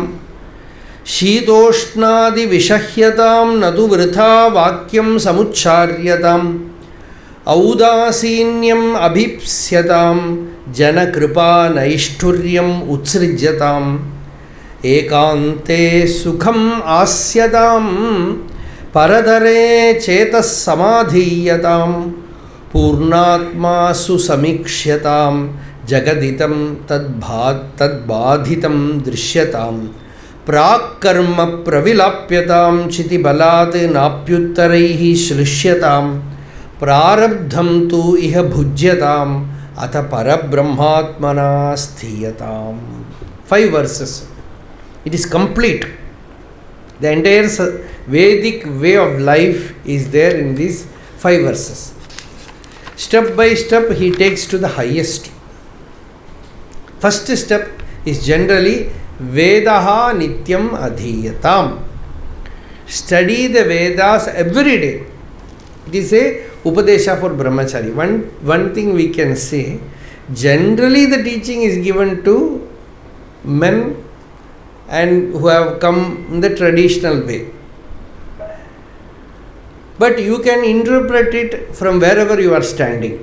shitoshnadi vishahyatam natu vritha vakyam samucharyatam audasinyam abhipsyatam janakripa naishturyam utsrijyatam ekante sukham asyatam paradare chetas samadhiyatam purnatma susamikshyatam jagaditam tadbadhitam drishyatam prakkarma pravilapyatam chitibalat napyuttaraihi shlishyatam prarabdham tu iha bhujyatam atha parabrahmatmana sthiyatam. 5 verses. It is complete. The entire Vedic way of life is there in these 5 verses. Step by step he takes to the highest. First step is generally Vedaha Nityam Adhiyatam. Study the Vedas every day. It is a Upadesha for Brahmachari. One thing we can say, generally the teaching is given to men and who have come in the traditional way. But you can interpret it from wherever you are standing.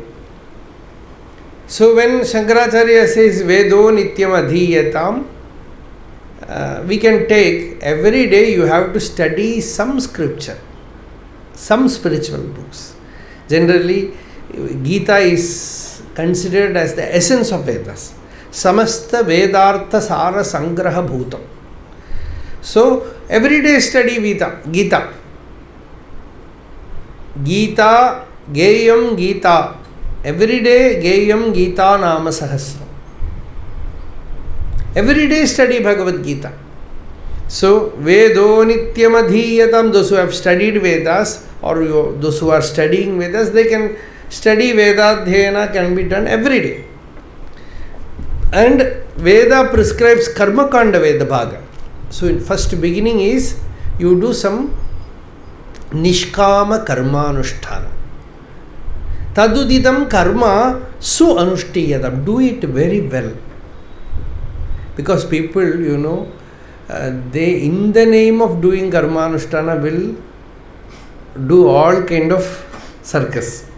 So when Sankaracharya says Vedo Nityam Adhiyatam, we can take every day you have to study some scripture, some spiritual books. Generally, Gita is considered as the essence of Vedas. Samasta Vedartha Sara Sangraha Bhutam. So, every day study Gita. Gita, Geyam Gita. Every day Geyam Gita Nama Sahasram. Every day study Bhagavad Gita. So, Vedo Nityam Adhiyatam, those who have studied Vedas or those who are studying Vedas, they can study Veda Dhyāna can be done every day. And Veda prescribes Karma Kanda Veda Bhaga. So, in first beginning is you do some Nishkama Karma Anushtana. Tadudidam Karma Su Anushtiyatam. Do it very well. Because people, they in the name of doing Karma Anushtana will do all kind of circus.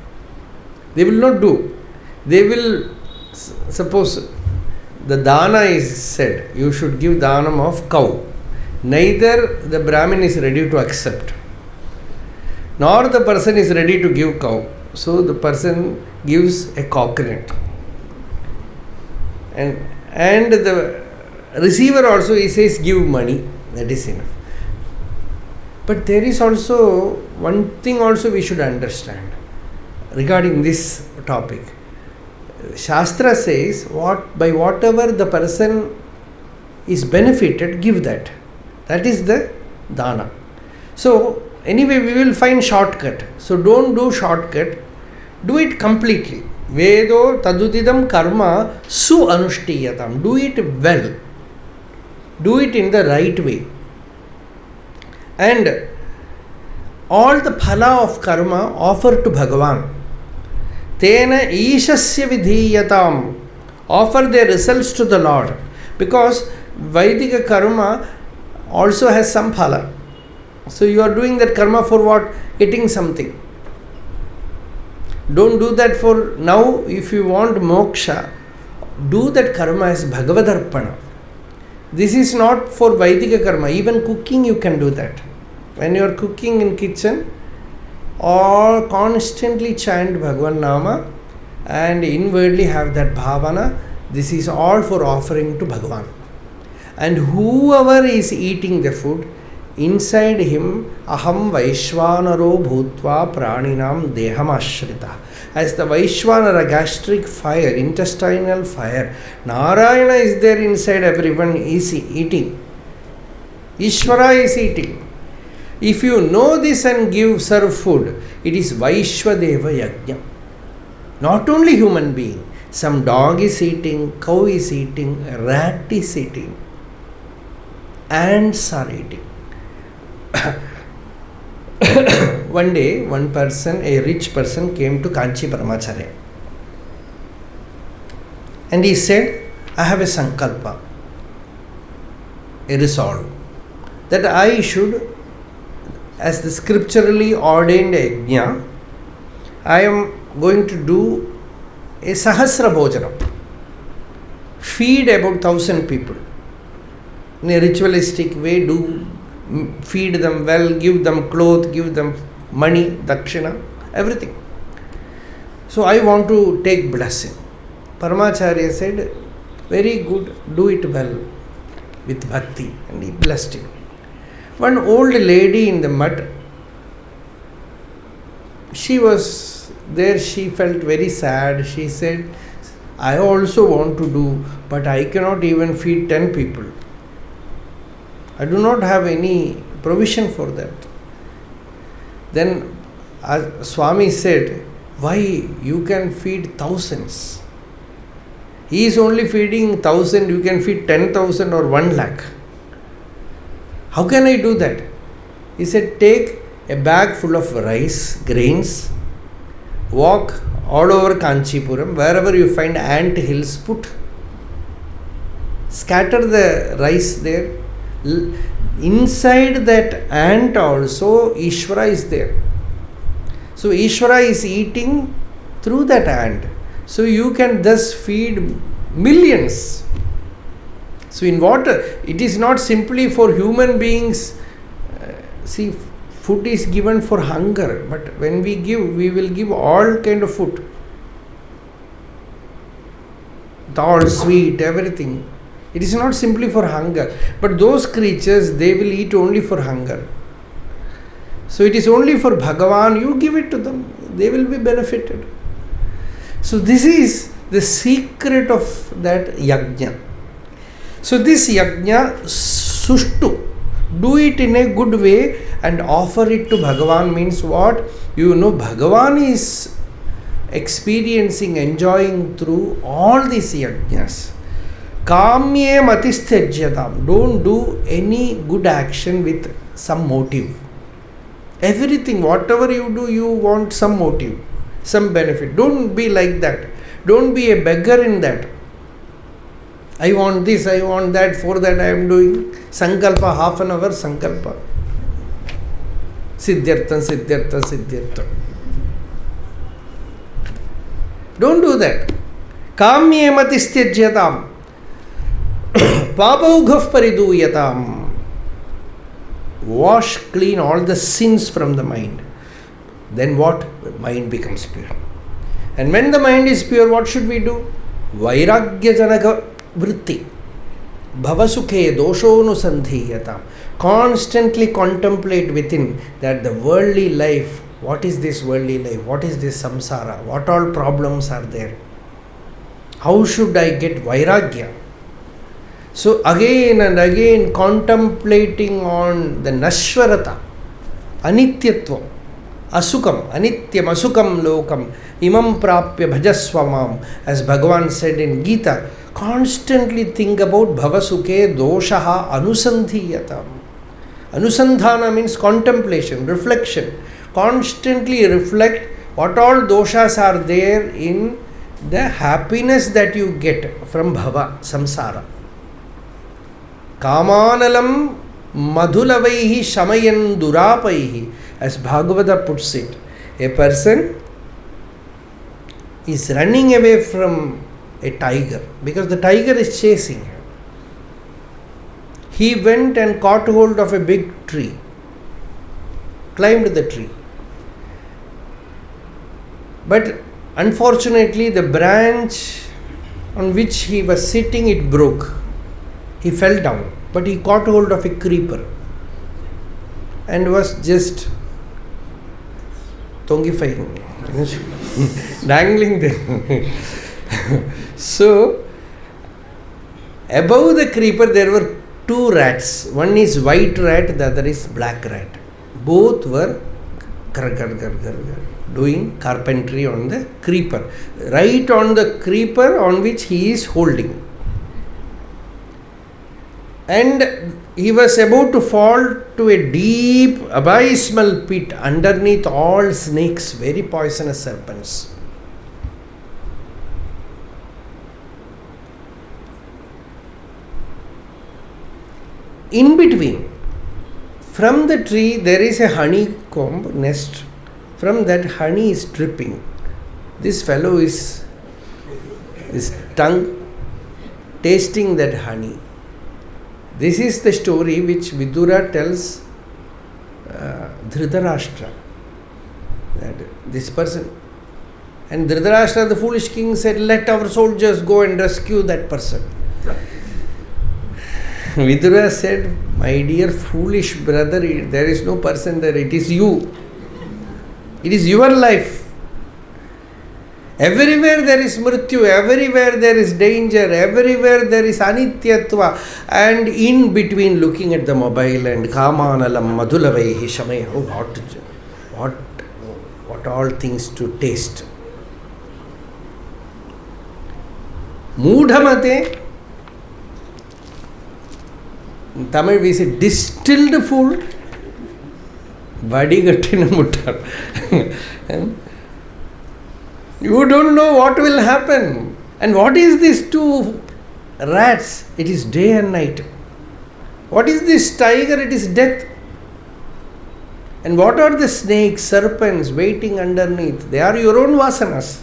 They will not do. They will, suppose the dana is said, you should give danam of cow. Neither the Brahmin is ready to accept, nor the person is ready to give cow. So the person gives a coconut. And the receiver also, he says, give money. That is enough. But there is also one thing also we should understand regarding this topic. Shastra says, by whatever the person is benefited, give that. That is the dana. So anyway, we will find shortcut. So don't do shortcut. Do it completely. Vedo tadudidam karma su anushtiyatam. Do it well. Do it in the right way. And all the phala of karma offer to Bhagavan. Tena ishasya vidhiyatam. Offer their results to the Lord. Because Vaidika karma also has some phala. So you are doing that karma for what? Getting something. Don't do that for now. If you want moksha, do that karma as Bhagavadarpana. This is not for Vaidika karma. Even cooking you can do that. When you are cooking in kitchen, or constantly chant Bhagavan Nama and inwardly have that bhavana. This is all for offering to Bhagavan. And whoever is eating the food, inside him, aham vaishvanaro bhutva praninam deham ashrita. As the Vaishvanara, gastric fire, intestinal fire, Narayana is there inside, everyone is eating. Ishvara is eating. If you know this and serve food, it is Vaishvadeva Yajna. Not only human being. Some dog is eating, cow is eating, rat is eating, ants are eating. One day, one person, a rich person, came to Kanchi Ramanacharya. And he said, I have a sankalpa, a resolve, that I should, as the scripturally ordained yajna, I am going to do a sahasra bhojanam, feed about 1,000 people in a ritualistic way, feed them well, give them clothes, give them money, dakshina, everything. So I want to take blessing. Paramacharya said, very good, do it well with bhakti, and he blessed him. One old lady in the mud, she was there, she felt very sad. She said, I also want to do, but I cannot even feed 10 people. I do not have any provision for that. Then Swami said, why you can feed thousands? He is only feeding 1,000, you can feed 10,000 or 1 lakh. How can I do that? He said, take a bag full of rice, grains, walk all over Kanchipuram, wherever you find ant hills, scatter the rice there. Inside that ant also, Ishvara is there. So Ishvara is eating through that ant. So you can thus feed millions. So in water, it is not simply for human beings. See, food is given for hunger, but when we give, we will give all kind of food. Dal, sweet, everything. It is not simply for hunger, but those creatures, they will eat only for hunger. So it is only for Bhagavan, you give it to them, they will be benefited. So this is the secret of that yajna. So this yajna, sushtu, do it in a good way and offer it to Bhagavan means what? You know, Bhagavan is experiencing, enjoying through all these yajnas. Kamye matisthyajyatam. Don't do any good action with some motive. Everything, whatever you do, you want some motive, some benefit. Don't be like that. Don't be a beggar in that. I want this, I want that, for that I am doing sankalpa, half an hour sankalpa. Siddhyartha, siddhyartha, siddhyartha. Don't do that. Kamye matisthyajyatam. Papaughav pariduyatam. Wash clean all the sins from the mind. Then what? The mind becomes pure. And when the mind is pure, what should we do? Vairagya janaka vritti. Bhavasukhe doshonusandhiyatam. Constantly contemplate within that the worldly life, what is this worldly life? What is this samsara? What all problems are there? How should I get vairagya? So again and again contemplating on the nashvarata, anityatvam, asukam, anityam, asukam lokam, imam prapya bhajasvamam, as Bhagavan said in Gita. Constantly think about bhavasukhe doshaha anusandhiyatam. Anusandhana means contemplation, reflection. Constantly reflect what all doshas are there in the happiness that you get from bhava, samsara. Kamanalam madhulavaihi shamayan durapaihi, as Bhagavata puts it. A person is running away from a tiger because the tiger is chasing him. He went and caught hold of a big tree, climbed the tree. But unfortunately, the branch on which he was sitting, it broke. He fell down, but he caught hold of a creeper and was just tongifying, dangling there. So, above the creeper there were two rats. One is white rat, the other is black rat. Both were doing carpentry on the creeper, right on the creeper on which he is holding. And he was about to fall to a deep abysmal pit underneath all snakes, very poisonous serpents. In between, from the tree there is a honeycomb nest. From that honey is dripping. This fellow is his tongue tasting that honey. This is the story which Vidura tells Dhritarashtra. That this person. And Dhritarashtra, the foolish king, said, let our soldiers go and rescue that person. Vidura said, my dear foolish brother, there is no person there, it is you. It is your life. Everywhere there is mrityu, everywhere there is danger, everywhere there is anityatva, and in between looking at the mobile and kamanalam madhulavaihi shamaya, what all things to taste. Moodhamate, in Tamil we say distilled fool, vadigattina muttar. You don't know what will happen. And what is these two rats? It is day and night. What is this tiger? It is death. And what are the snakes, serpents waiting underneath? They are your own vasanas,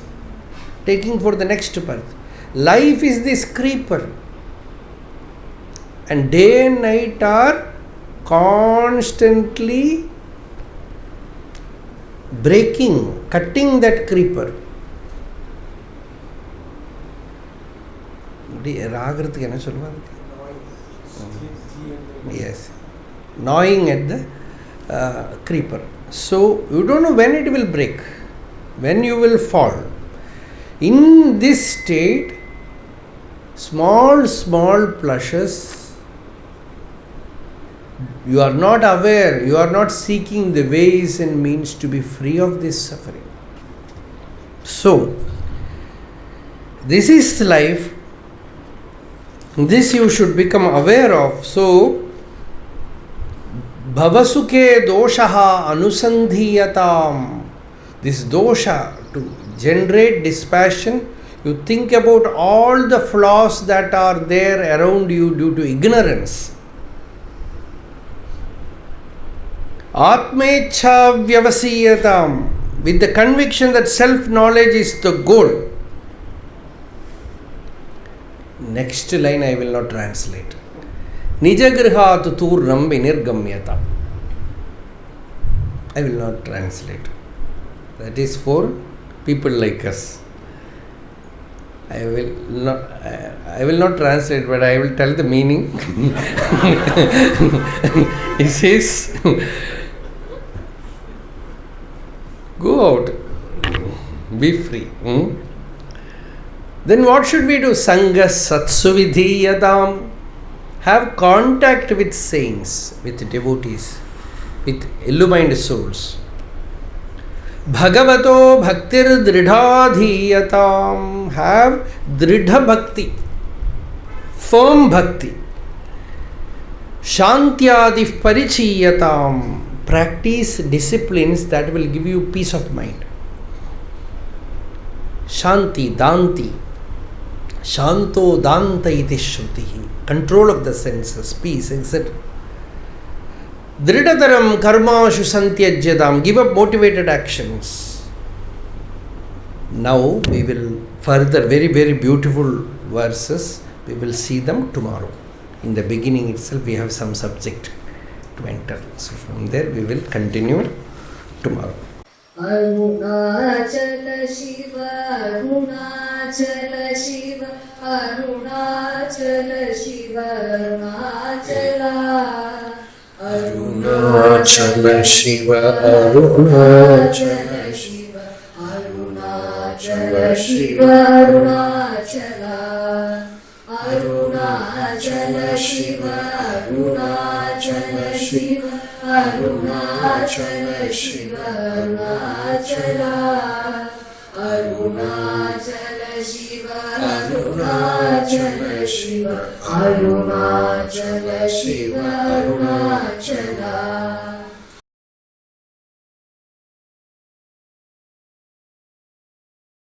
taking for the next birth. Life is this creeper. And day and night are constantly breaking, cutting that creeper. Yes, gnawing at the creeper. So you don't know when it will break, when you will fall. In this state, small pleasures, you are not aware, you are not seeking the ways and means to be free of this suffering. So, this is life. This you should become aware of. So, bhavasukhe doshaha anusandhiyatam. This dosha, to generate dispassion, you think about all the flaws that are there around you due to ignorance. Atmecha vyavasiyatam, with the conviction that self-knowledge is the goal. Next line I will not translate. Nijagrihat turnam vinirgamyata. I will not translate. That is for people like us. I will not translate, but I will tell the meaning. He says, go out, be free. Then what should we do? Sangha satsuvidhiyadam. Have contact with saints, with devotees, with illumined souls. Bhagavato bhaktir dridhadhiyatam. Have dridha bhakti, firm bhakti. Shantyadif parichiyatam. Practice disciplines that will give you peace of mind. Shanti, danti. Shanto danta iti shrutihi. Control of the senses, peace, etc. Dridataram karmashu santyajyadam. Give up motivated actions. Now we will further, very, very beautiful verses. We will see them tomorrow. In the beginning itself we have some subject to enter. So from there we will continue tomorrow. Arunachala Shiva, Arunachala Shiva, Arunachala Shiva, Arunachala. Arunachala Shiva, Arunachala Shiva, Arunachala Shiva, Arunachala. Arunachala Shiva, Arunachala Shiva, Arunachala Shiva, Arunachala. Arunachala Shiva, Arunachala Shiva, Arunachala Shiva, Arunachala.